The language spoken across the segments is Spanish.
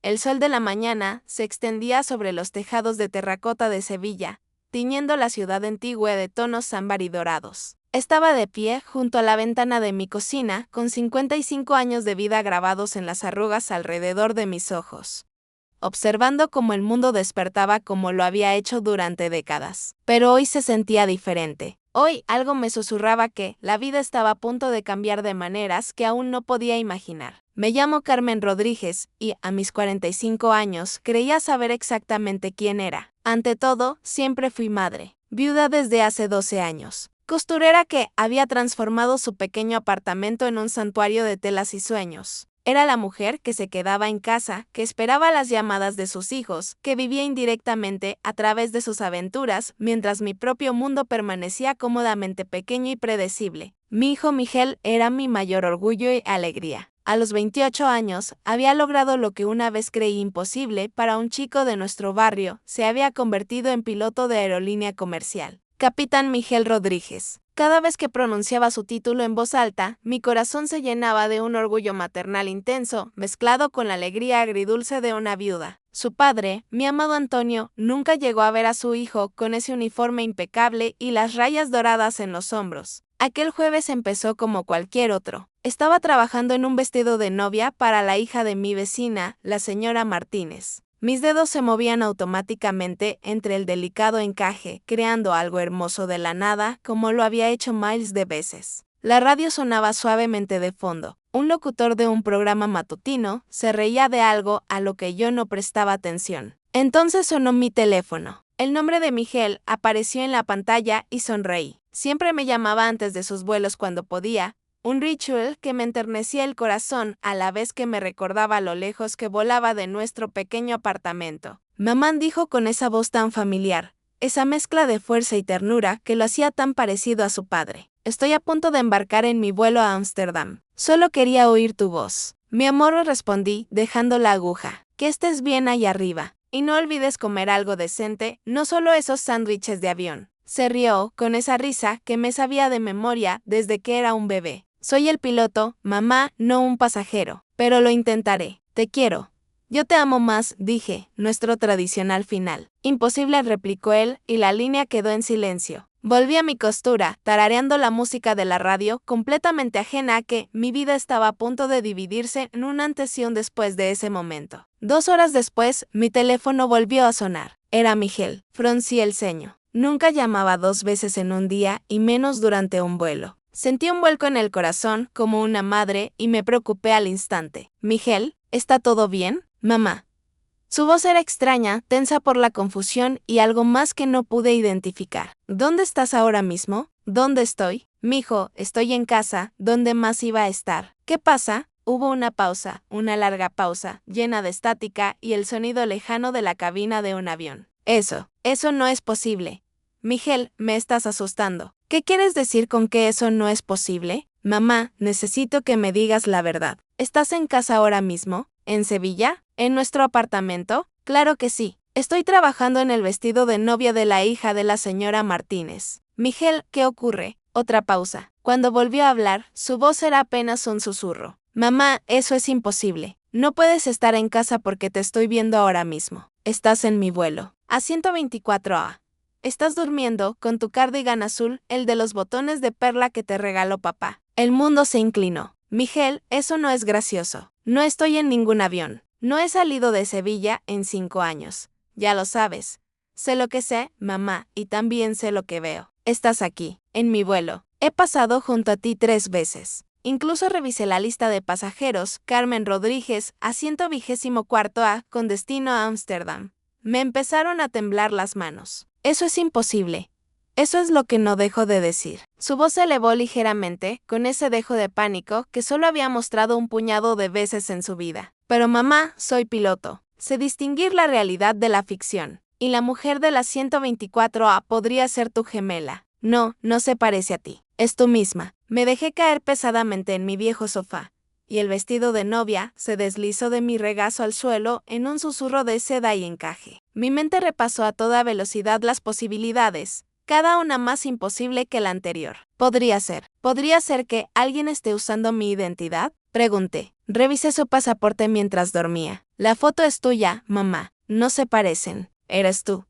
El sol de la mañana se extendía sobre los tejados de terracota de Sevilla, tiñendo la ciudad antigua de tonos ámbar y dorados. Estaba de pie junto a la ventana de mi cocina, con 55 años de vida grabados en las arrugas alrededor de mis ojos, observando cómo el mundo despertaba como lo había hecho durante décadas. Pero hoy se sentía diferente. Hoy algo me susurraba que la vida estaba a punto de cambiar de maneras que aún no podía imaginar. Me llamo Carmen Rodríguez y, a mis 45 años, creía saber exactamente quién era. Ante todo, siempre fui madre, viuda desde hace 12 años. Costurera que había transformado su pequeño apartamento en un santuario de telas y sueños. Era la mujer que se quedaba en casa, que esperaba las llamadas de sus hijos, que vivía indirectamente a través de sus aventuras, mientras mi propio mundo permanecía cómodamente pequeño y predecible. Mi hijo Miguel era mi mayor orgullo y alegría. A los 28 años, había logrado lo que una vez creí imposible para un chico de nuestro barrio, se había convertido en piloto de aerolínea comercial. Capitán Miguel Rodríguez. Cada vez que pronunciaba su título en voz alta, mi corazón se llenaba de un orgullo maternal intenso, mezclado con la alegría agridulce de una viuda. Su padre, mi amado Antonio, nunca llegó a ver a su hijo con ese uniforme impecable y las rayas doradas en los hombros. Aquel jueves empezó como cualquier otro. Estaba trabajando en un vestido de novia para la hija de mi vecina, la señora Martínez. Mis dedos se movían automáticamente entre el delicado encaje, creando algo hermoso de la nada, como lo había hecho miles de veces. La radio sonaba suavemente de fondo. Un locutor de un programa matutino se reía de algo a lo que yo no prestaba atención. Entonces sonó mi teléfono. El nombre de Miguel apareció en la pantalla y sonreí. Siempre me llamaba antes de sus vuelos cuando podía. Un ritual que me enternecía el corazón a la vez que me recordaba lo lejos que volaba de nuestro pequeño apartamento. Mamá dijo con esa voz tan familiar, esa mezcla de fuerza y ternura que lo hacía tan parecido a su padre. Estoy a punto de embarcar en mi vuelo a Ámsterdam. Solo quería oír tu voz. Mi amor, respondí, dejando la aguja. Que estés bien ahí arriba. Y no olvides comer algo decente, no solo esos sándwiches de avión. Se rió con esa risa que me sabía de memoria desde que era un bebé. Soy el piloto, mamá, no un pasajero, pero lo intentaré. Te quiero. Yo te amo más, dije, nuestro tradicional final. Imposible, replicó él, y la línea quedó en silencio. Volví a mi costura, tarareando la música de la radio, completamente ajena a que mi vida estaba a punto de dividirse en un antes y un después de ese momento. 2 horas después, mi teléfono volvió a sonar. Era Miguel. Fruncí el ceño. Nunca llamaba 2 veces en un día, y menos durante un vuelo. Sentí un vuelco en el corazón, como una madre, y me preocupé al instante. Miguel, ¿está todo bien? Mamá. Su voz era extraña, tensa por la confusión y algo más que no pude identificar. ¿Dónde estás ahora mismo? ¿Dónde estoy? Mijo, estoy en casa. ¿Dónde más iba a estar? ¿Qué pasa? Hubo una pausa, una larga pausa, llena de estática y el sonido lejano de la cabina de un avión. Eso no es posible. Miguel, me estás asustando. ¿Qué quieres decir con que eso no es posible? Mamá, necesito que me digas la verdad. ¿Estás en casa ahora mismo? ¿En Sevilla? ¿En nuestro apartamento? Claro que sí. Estoy trabajando en el vestido de novia de la hija de la señora Martínez. Miguel, ¿qué ocurre? Otra pausa. Cuando volvió a hablar, su voz era apenas un susurro. Mamá, eso es imposible. No puedes estar en casa porque te estoy viendo ahora mismo. Estás en mi vuelo. A 124A. Estás durmiendo con tu cardigan azul, el de los botones de perla que te regaló papá. El mundo se inclinó. Miguel, eso no es gracioso. No estoy en ningún avión. No he salido de Sevilla en 5 años. Ya lo sabes. Sé lo que sé, mamá, y también sé lo que veo. Estás aquí, en mi vuelo. He pasado junto a ti 3 veces. Incluso revisé la lista de pasajeros, Carmen Rodríguez, asiento 24A, con destino a Ámsterdam. Me empezaron a temblar las manos. Eso es imposible. Eso es lo que no dejo de decir. Su voz se elevó ligeramente, con ese dejo de pánico que solo había mostrado un puñado de veces en su vida. Pero mamá, soy piloto. Sé distinguir la realidad de la ficción. Y la mujer de la 124A podría ser tu gemela. No, no se parece a ti. Es tú misma. Me dejé caer pesadamente en mi viejo sofá. Y el vestido de novia se deslizó de mi regazo al suelo en un susurro de seda y encaje. Mi mente repasó a toda velocidad las posibilidades, cada una más imposible que la anterior. ¿Podría ser que alguien esté usando mi identidad? Pregunté. Revisé su pasaporte mientras dormía. La foto es tuya, mamá. No se parecen. Eres tú.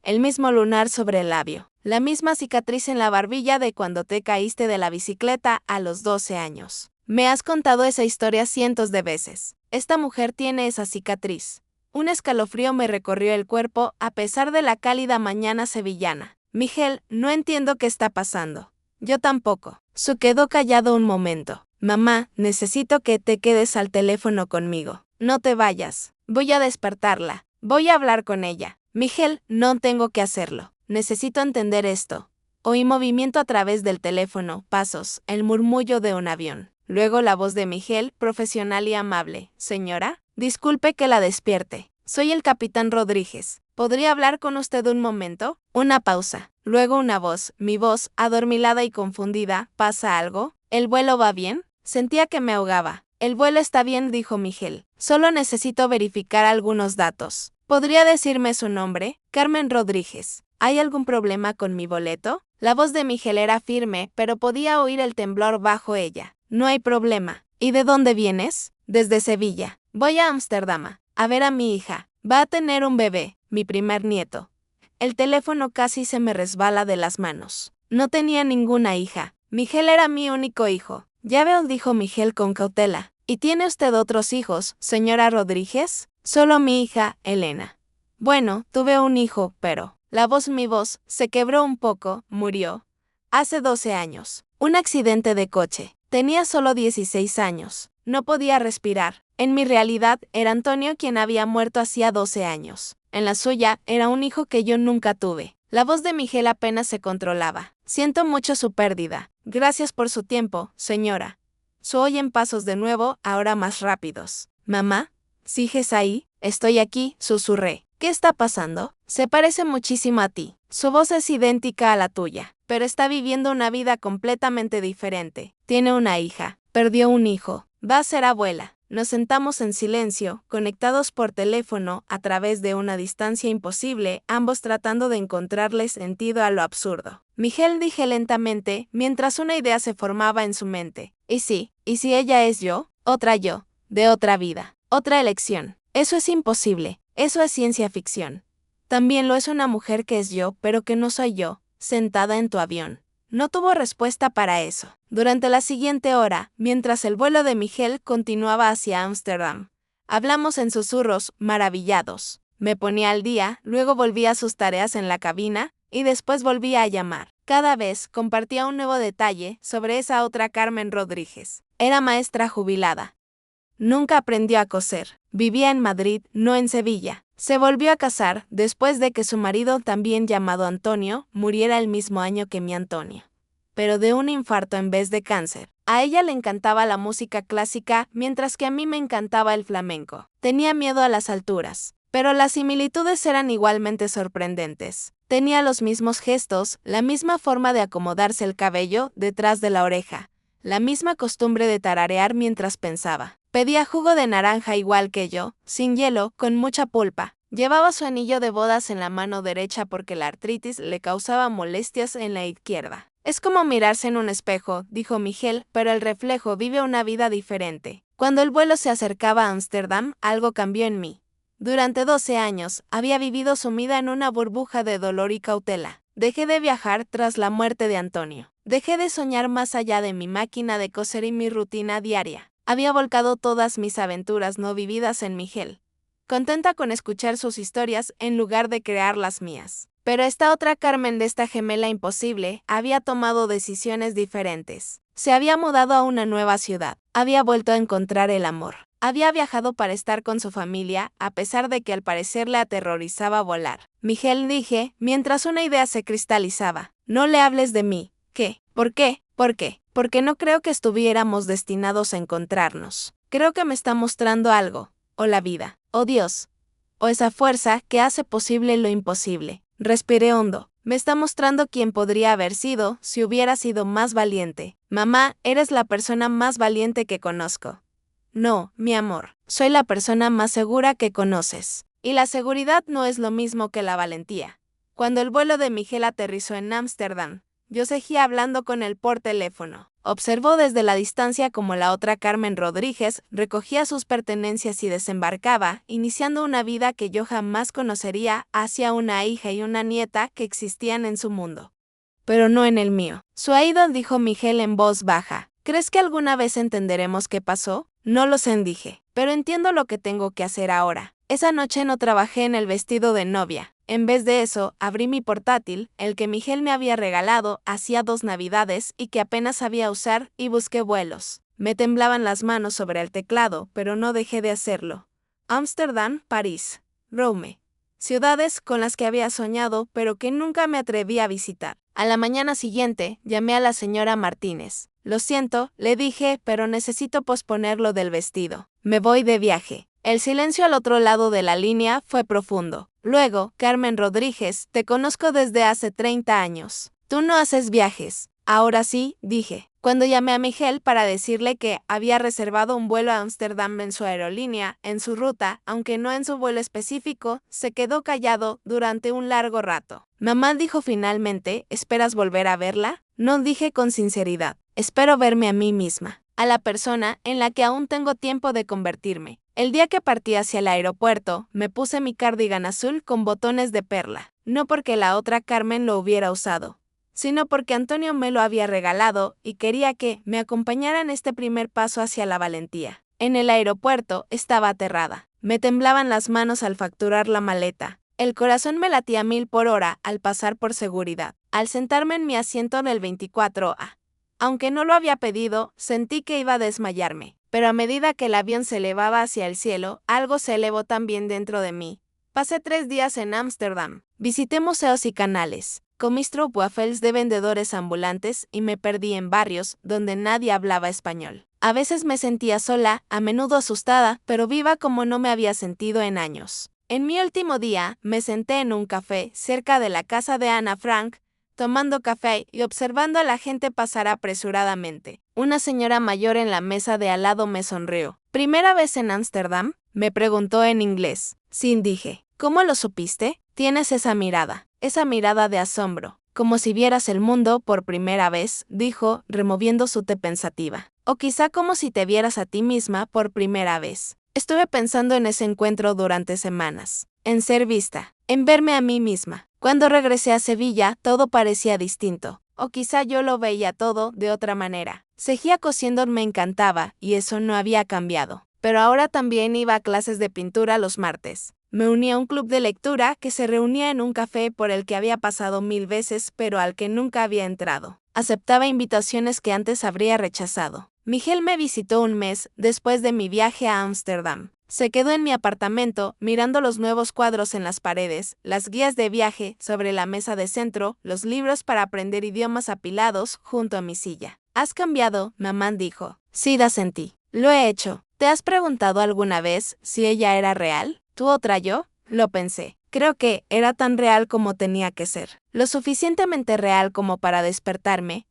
El mismo lunar sobre el labio. La misma cicatriz en la barbilla de cuando te caíste de la bicicleta a los 12 años. Me has contado esa historia cientos de veces. Esta mujer tiene esa cicatriz. Un escalofrío me recorrió el cuerpo a pesar de la cálida mañana sevillana. Miguel, no entiendo qué está pasando. Yo tampoco. Su quedó callado un momento. Mamá, necesito que te quedes al teléfono conmigo. No te vayas. Voy a despertarla. Voy a hablar con ella. Miguel, no tengo que hacerlo. Necesito entender esto. Oí movimiento a través del teléfono, pasos, el murmullo de un avión. Luego la voz de Miguel, profesional y amable. Señora, disculpe que la despierte. Soy el capitán Rodríguez. ¿Podría hablar con usted un momento? Una pausa. Luego una voz, mi voz, adormilada y confundida. ¿Pasa algo? ¿El vuelo va bien? Sentía que me ahogaba. El vuelo está bien, dijo Miguel. Solo necesito verificar algunos datos. ¿Podría decirme su nombre? Carmen Rodríguez. ¿Hay algún problema con mi boleto? La voz de Miguel era firme, pero podía oír el temblor bajo ella. No hay problema. ¿Y de dónde vienes? Desde Sevilla. Voy a Ámsterdam a ver a mi hija. Va a tener un bebé, mi primer nieto. El teléfono casi se me resbala de las manos. No tenía ninguna hija. Miguel era mi único hijo. Ya veo, dijo Miguel con cautela. ¿Y tiene usted otros hijos, señora Rodríguez? Solo mi hija, Elena. Bueno, tuve un hijo, pero... mi voz, se quebró un poco, murió. Hace 12 años. Un accidente de coche. Tenía solo 16 años. No podía respirar. En mi realidad, era Antonio quien había muerto hacía 12 años. En la suya, era un hijo que yo nunca tuve. La voz de Miguel apenas se controlaba. Siento mucho su pérdida. Gracias por su tiempo, señora. Se oyen pasos de nuevo, ahora más rápidos. Mamá, ¿sigues ahí? Estoy aquí, susurré. ¿Qué está pasando? Se parece muchísimo a ti. Su voz es idéntica a la tuya, pero está viviendo una vida completamente diferente. Tiene una hija. Perdió un hijo. Va a ser abuela. Nos sentamos en silencio, conectados por teléfono a través de una distancia imposible, ambos tratando de encontrarle sentido a lo absurdo. Miguel, dije lentamente, mientras una idea se formaba en su mente. ¿Y si ella es yo? Otra yo, de otra vida, otra elección. Eso es imposible, eso es ciencia ficción. También lo es una mujer que es yo, pero que no soy yo, sentada en tu avión. No tuvo respuesta para eso. Durante la siguiente hora, mientras el vuelo de Miguel continuaba hacia Ámsterdam, hablamos en susurros, maravillados. Me ponía al día, luego volvía a sus tareas en la cabina, y después volvía a llamar. Cada vez compartía un nuevo detalle sobre esa otra Carmen Rodríguez. Era maestra jubilada. Nunca aprendió a coser. Vivía en Madrid, no en Sevilla. Se volvió a casar después de que su marido, también llamado Antonio, muriera el mismo año que mi Antonio. Pero de un infarto en vez de cáncer. A ella le encantaba la música clásica, mientras que a mí me encantaba el flamenco. Tenía miedo a las alturas, pero las similitudes eran igualmente sorprendentes. Tenía los mismos gestos, la misma forma de acomodarse el cabello detrás de la oreja, la misma costumbre de tararear mientras pensaba. Pedía jugo de naranja igual que yo, sin hielo, con mucha pulpa. Llevaba su anillo de bodas en la mano derecha porque la artritis le causaba molestias en la izquierda. Es como mirarse en un espejo, dijo Miguel, pero el reflejo vive una vida diferente. Cuando el vuelo se acercaba a Ámsterdam, algo cambió en mí. Durante 12 años, había vivido sumida en una burbuja de dolor y cautela. Dejé de viajar tras la muerte de Antonio. Dejé de soñar más allá de mi máquina de coser y mi rutina diaria. Había volcado todas mis aventuras no vividas en Miguel, contenta con escuchar sus historias en lugar de crear las mías. Pero esta otra Carmen de esta gemela imposible había tomado decisiones diferentes. Se había mudado a una nueva ciudad, había vuelto a encontrar el amor. Había viajado para estar con su familia, a pesar de que al parecer le aterrorizaba volar. Miguel, dije, mientras una idea se cristalizaba. No le hables de mí. ¿Qué? ¿Por qué? ¿Por qué? Porque no creo que estuviéramos destinados a encontrarnos. Creo que me está mostrando algo, o la vida, o Dios, o esa fuerza que hace posible lo imposible. Respiré hondo. Me está mostrando quién podría haber sido si hubiera sido más valiente. Mamá, eres la persona más valiente que conozco. No, mi amor, soy la persona más segura que conoces. Y la seguridad no es lo mismo que la valentía. Cuando el vuelo de Miguel aterrizó en Ámsterdam, Yo seguía hablando con él por teléfono. Observó desde la distancia cómo la otra Carmen Rodríguez recogía sus pertenencias y desembarcaba, iniciando una vida que yo jamás conocería hacia una hija y una nieta que existían en su mundo. Pero no en el mío. Suaidon, dijo Miguel en voz baja. ¿Crees que alguna vez entenderemos qué pasó? No lo sé, dije, pero entiendo lo que tengo que hacer ahora. Esa noche no trabajé en el vestido de novia. En vez de eso, abrí mi portátil, el que Miguel me había regalado hacía 2 navidades y que apenas sabía usar, y busqué vuelos. Me temblaban las manos sobre el teclado, pero no dejé de hacerlo. Ámsterdam, París, Rome. Ciudades con las que había soñado, pero que nunca me atreví a visitar. A la mañana siguiente, llamé a la señora Martínez. Lo siento, le dije, pero necesito posponer lo del vestido. Me voy de viaje. El silencio al otro lado de la línea fue profundo. Luego, Carmen Rodríguez, te conozco desde hace 30 años. Tú no haces viajes. Ahora sí, dije. Cuando llamé a Miguel para decirle que había reservado un vuelo a Ámsterdam en su aerolínea, en su ruta, aunque no en su vuelo específico, se quedó callado durante un largo rato. Mamá, dijo finalmente, ¿esperas volver a verla? No, dije con sinceridad. Espero verme a mí misma, a la persona en la que aún tengo tiempo de convertirme. El día que partí hacia el aeropuerto, me puse mi cardigan azul con botones de perla, no porque la otra Carmen lo hubiera usado, sino porque Antonio me lo había regalado y quería que me acompañara en este primer paso hacia la valentía. En el aeropuerto estaba aterrada. Me temblaban las manos al facturar la maleta. El corazón me latía a 1000 por hora al pasar por seguridad. Al sentarme en mi asiento en el 24A. Aunque no lo había pedido, sentí que iba a desmayarme. Pero a medida que el avión se elevaba hacia el cielo, algo se elevó también dentro de mí. Pasé 3 días en Ámsterdam. Visité museos y canales. Comí stroopwafels de vendedores ambulantes y me perdí en barrios donde nadie hablaba español. A veces me sentía sola, a menudo asustada, pero viva como no me había sentido en años. En mi último día, me senté en un café cerca de la casa de Ana Frank, tomando café y observando a la gente pasar apresuradamente. Una señora mayor en la mesa de al lado me sonrió. ¿Primera vez en Ámsterdam?, me preguntó en inglés. Sí, dije. ¿Cómo lo supiste? Tienes esa mirada de asombro, como si vieras el mundo por primera vez, dijo, removiendo su té pensativa. O quizá como si te vieras a ti misma por primera vez. Estuve pensando en ese encuentro durante semanas, en ser vista, en verme a mí misma. Cuando regresé a Sevilla, todo parecía distinto, o quizá yo lo veía todo de otra manera. Seguía cosiendo, me encantaba, y eso no había cambiado. Pero ahora también iba a clases de pintura los martes. Me uní a un club de lectura que se reunía en un café por el que había pasado 1000 veces, pero al que nunca había entrado. Aceptaba invitaciones que antes habría rechazado. Miguel me visitó un mes después de mi viaje a Ámsterdam. Se quedó en mi apartamento, mirando los nuevos cuadros en las paredes, las guías de viaje sobre la mesa de centro, los libros para aprender idiomas apilados junto a mi silla. ¿Has cambiado?, mamá dijo. Sí, asentí. Lo he hecho. ¿Te has preguntado alguna vez si ella era real? ¿Tú otra yo? Lo pensé. Creo que era tan real como tenía que ser. Lo suficientemente real como para despertarme.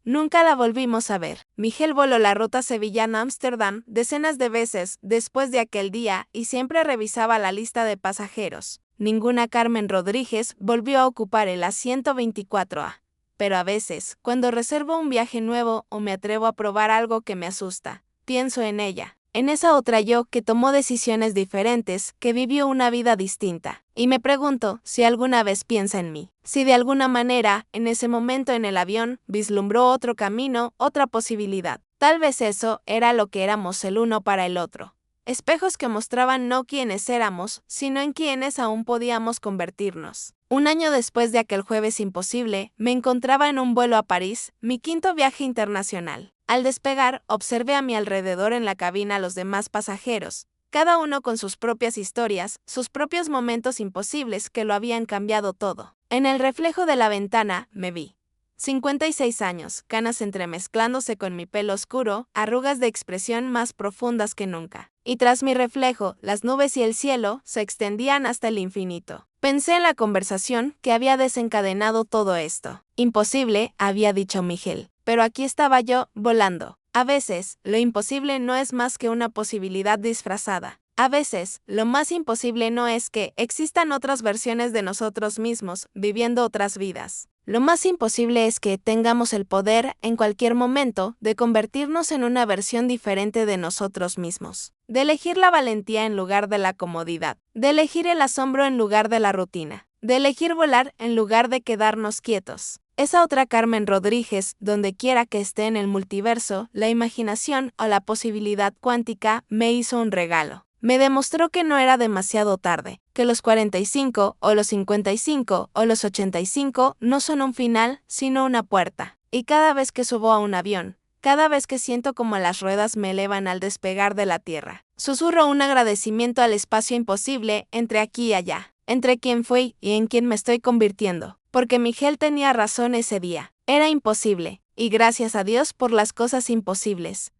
Nunca la volvimos a ver. Miguel voló la ruta Sevilla-Ámsterdam decenas de veces después de aquel día y siempre revisaba la lista de pasajeros. Ninguna Carmen Rodríguez volvió a ocupar el asiento 24A. Pero a veces, cuando reservo un viaje nuevo o me atrevo a probar algo que me asusta, pienso en ella. En esa otra yo que tomó decisiones diferentes, que vivió una vida distinta. Y me pregunto si alguna vez piensa en mí. Si de alguna manera, en ese momento en el avión, vislumbró otro camino, otra posibilidad. Tal vez eso era lo que éramos el uno para el otro. Espejos que mostraban no quiénes éramos, sino en quiénes aún podíamos convertirnos. Un año después de aquel jueves imposible, me encontraba en un vuelo a París, mi 5º viaje internacional. Al despegar, observé a mi alrededor en la cabina a los demás pasajeros, cada uno con sus propias historias, sus propios momentos imposibles que lo habían cambiado todo. En el reflejo de la ventana, me vi. 56 años, canas entremezclándose con mi pelo oscuro, arrugas de expresión más profundas que nunca. Y tras mi reflejo, las nubes y el cielo se extendían hasta el infinito. Pensé en la conversación que había desencadenado todo esto. Imposible, había dicho Miguel. Pero aquí estaba yo, volando. A veces, lo imposible no es más que una posibilidad disfrazada. A veces, lo más imposible no es que existan otras versiones de nosotros mismos, viviendo otras vidas. Lo más imposible es que tengamos el poder, en cualquier momento, de convertirnos en una versión diferente de nosotros mismos. De elegir la valentía en lugar de la comodidad. De elegir el asombro en lugar de la rutina. De elegir volar en lugar de quedarnos quietos. Esa otra Carmen Rodríguez, donde quiera que esté en el multiverso, la imaginación o la posibilidad cuántica, me hizo un regalo. Me demostró que no era demasiado tarde, que los 45 o los 55 o los 85 no son un final, sino una puerta. Y cada vez que subo a un avión, cada vez que siento como las ruedas me elevan al despegar de la Tierra, susurro un agradecimiento al espacio imposible entre aquí y allá, entre quien fui y en quien me estoy convirtiendo. Porque Miguel tenía razón ese día. Era imposible, y gracias a Dios por las cosas imposibles.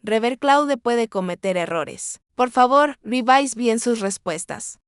Rever Claude puede cometer errores. Por favor, reváis bien sus respuestas.